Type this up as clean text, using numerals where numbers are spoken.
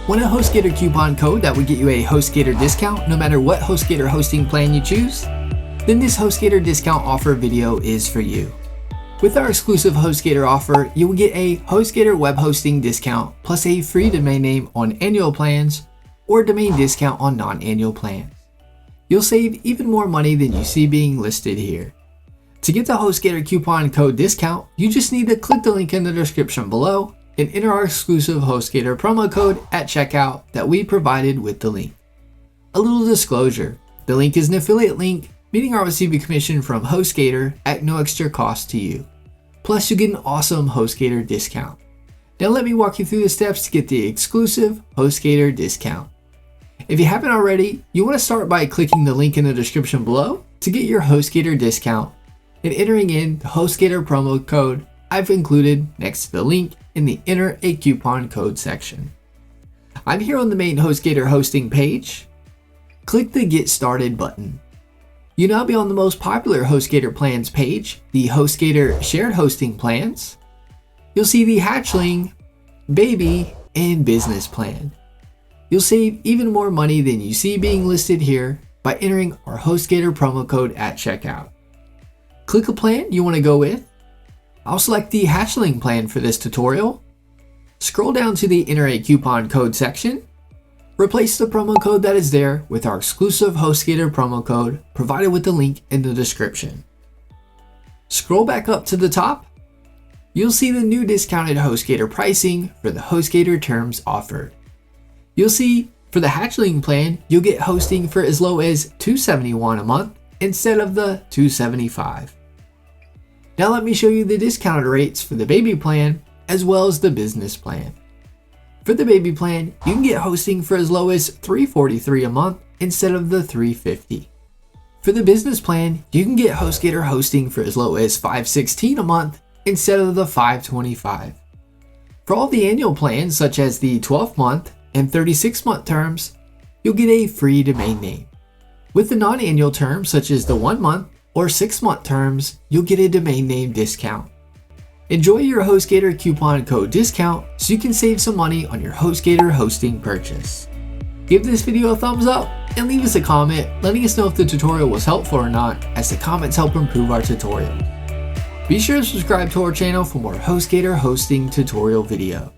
Want a Hostgator coupon code that would get you a Hostgator discount no matter what Hostgator hosting plan you choose? Then this Hostgator discount offer video is for you. With our exclusive Hostgator offer, you will get a Hostgator web hosting discount plus a free domain name on annual plans or domain discount on non-annual plans. You'll save even more money than you see being listed here. To get the Hostgator coupon code discount, you just need to click the link in the description below and enter our exclusive Hostgator promo code at checkout that we provided with the link. A little disclosure, the link is an affiliate link, meaning I'll receive a commission from Hostgator at no extra cost to you. Plus, you get an awesome Hostgator discount. Now let me walk you through the steps to get the exclusive Hostgator discount. If you haven't already, you want to start by clicking the link in the description below to get your Hostgator discount and entering in the Hostgator promo code I've included next to the link in the Enter a Coupon Code section. I'm here on the main Hostgator hosting page. Click the Get Started button. You'll now be on the most popular Hostgator plans page, the Hostgator shared hosting plans. You'll see the Hatchling, Baby, and Business plan. You'll save even more money than you see being listed here by entering our Hostgator promo code at checkout. Click a plan you want to go with. I'll select the Hatchling plan for this tutorial. Scroll down to the Enter a Coupon Code section. Replace the promo code that is there with our exclusive Hostgator promo code provided with the link in the description. Scroll back up to the top. You'll see the new discounted Hostgator pricing for the Hostgator terms offered. You'll see for the Hatchling plan, you'll get hosting for as low as $271 a month instead of the $275. Now let me show you the discounted rates for the Baby plan as well as the Business plan. For the Baby plan, you can get hosting for as low as $343 a month instead of the $350. For the Business plan, you can get Hostgator hosting for as low as $516 a month instead of the $525. For all the annual plans such as the 12-month and 36-month terms, you'll get a free domain name. With the non-annual terms such as the 1-month or 6-month terms, you'll get a domain name discount. Enjoy your Hostgator coupon code discount so you can save some money on your Hostgator hosting purchase. Give this video a thumbs up and leave us a comment letting us know if the tutorial was helpful or not, as the comments help improve our tutorial. Be sure to subscribe to our channel for more Hostgator hosting tutorial videos.